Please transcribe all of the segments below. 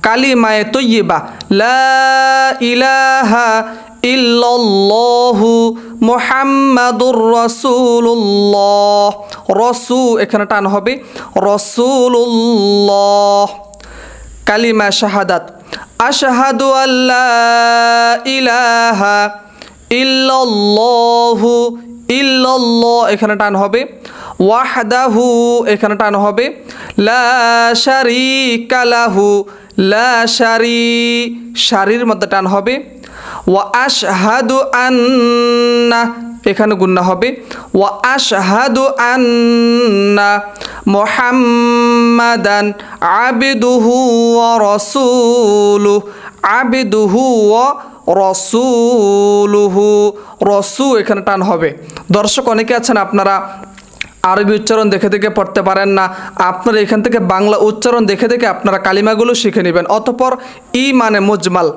কালিমায়ে তৈয়্যিবা লা ইলাহা ইল্লাল্লাহু মুহাম্মাদুর রাসূলুল্লাহ। রসু এখানে টান হবে রাসূলুল্লাহ। কালিমা শাহাদাত আশহাদু আল্লা ইলাহা ইল্লাল্লাহু ইল্লাল্লাহ এখানে টান হবে ওয়াহদাহু এখানে টান হবে লা শারীকা লাহু লা শারীর মধ্যে টান হবে ওয়া আশহাদু আন্না এখানে গুণনা হবে ওয়া আশহাদু আন্না মুহাম্মাদান আবদুহু ওয়া রাসূলুহু আবদুহু ওয়া রসুলুহু রসু এখানে টান হবে। দর্শক অনেকে আছেন আপনারা আরবি উচ্চারণ দেখে দেখে পড়তে পারেন না, আপনারা এখান থেকে বাংলা উচ্চারণ দেখে দেখে আপনারা কালিমাগুলো শিখে নেবেন। অতঃপর ই মানে মুজমাল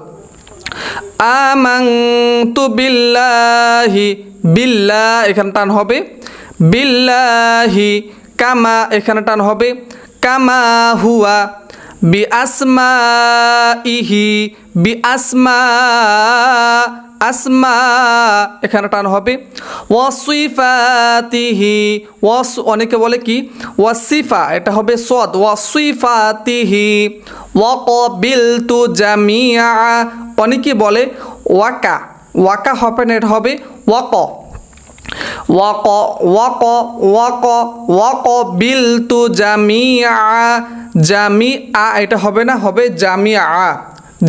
আমানতু বিল্লাহি বিল্লাহ এখানে টান হবে বিল্লাহি কামা এখানে টান হবে কামা হুয়া বিআসমাইহি বিআসমা আসমা এখানে টান হবে ওয়াসিফাতিহি অনেকে বলে কি ওয়াসিফা এটা হবে সদ ওয়াসিফাতিহি ওয়াকাবিলতু জামিআ অনেকে বলে ওয়াকা ওয়াকা হবে না এটা হবে ওয়াক ওয়াক ওয়াক ওয়াক ওয়াকাবিলতু জামিআ জামিআ এটা হবে না হবে জামিআ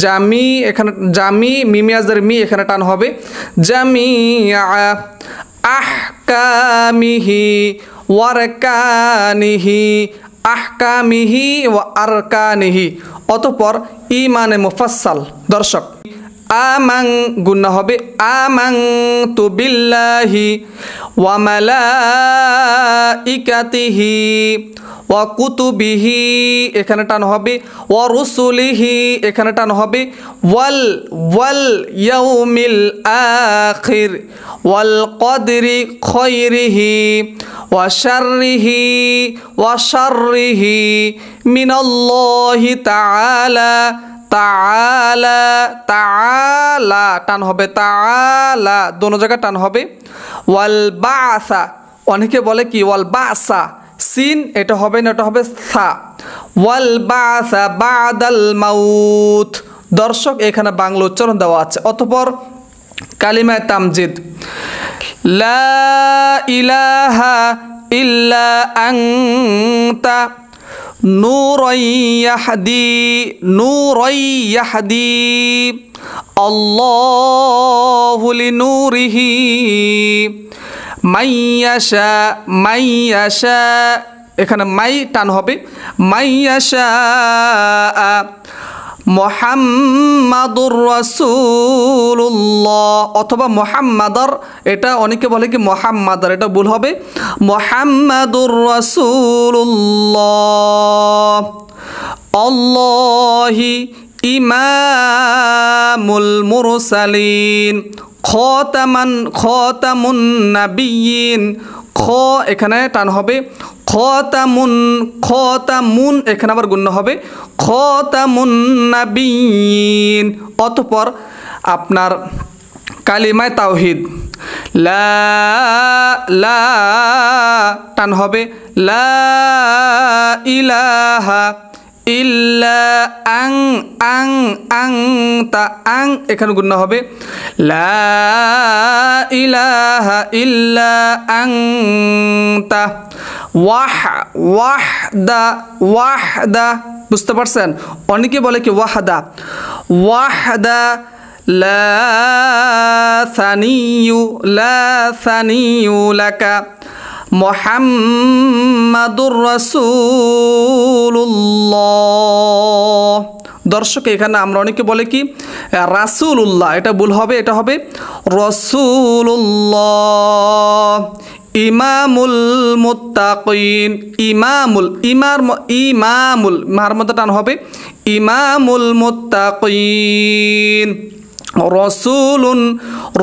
জামি এখানে জামি মিমিয়াজের মি এখানে টান হবে জামিআ আহকামিহি ওয়ারকানিহি আহকামিহি ওয়া আরকানিহি। অতঃপর ই মানে মুফাসসাল। দর্শক আমাং গুণনা হবে আমানতু বিল্লাহি ওয়া মালাইকাতিহি ওয়া কুতুবিহি এখানে টান হবে ওয়া রুসুলিহি এখানে টান হবে ওয়াল ইয়াউমিল আখির ওয়াল কদরি খায়রিহি ওয়া শাররিহি মিনাল্লাহি তাআলা তাআলা তাআলা টান হবে তাআলা দোনো জায়গা টান হবে ওয়াল বাসা অনেকে বলে কি ওয়াল বাসা সিন এটা হবে না এটা হবে সা ওয়াল বাসা বাদাল মাউত। দর্শক এখানে বাংলা উচ্চারণ দেওয়া আছে। অতঃপর কালিমায়ে তামজিদ লা ইলাহা ইল্লা আনতা নূরাইয়াহদি আল্লাহু লিনূরিহি মাইয়াশা এখানে মাই টান হবে মাইয়াশা মুহাম্মাদুর রাসূলুল্লাহ অথবা মুহাম্মাদার এটা অনেকে বলে কি মুহাম্মাদার এটা ভুল হবে মুহাম্মাদুর রাসূলুল্লাহ আল্লাহি ইমামুল মুরসালিন খতামুন নাবিয়িন খ এখানে টান হবে খতামুন এখানে আবার গুণ হবে খতামুন নাবিয়িন। অতঃপর আপনার কালিমায়ে তাওহীদ লা টান হবে লা ইলাহা ইল্লা তা এখানে গুণ হবে লা ইলাহা ইল্লা আনতা ওয়াহদা বুঝতে পারছেন? অনেকে বলে কি ওয়াহদা লা সানিয়ু লাকা মুহাম্মাদুর রাসূলুল্লাহ। দর্শক এখানে আমরা অনেকে বলে কি রাসূলুল্লাহ এটা ভুল হবে এটা হবে রাসূলুল্লাহ। ইমামুল মুত্তাকিন ইমামুল মার মধ্যে টান হবে ইমামুল মুত্তাকিন। রসুলুন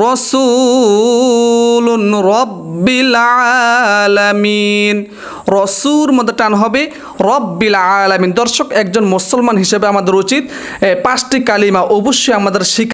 রসুলুন রব্বিল আলামিন। রসুর মধ্যে টান হবে রব্বিল আলামিন। দর্শক, একজন মুসলমান হিসেবে আমাদের উচিত 5টি কালিমা অবশ্যই আমাদের শিখা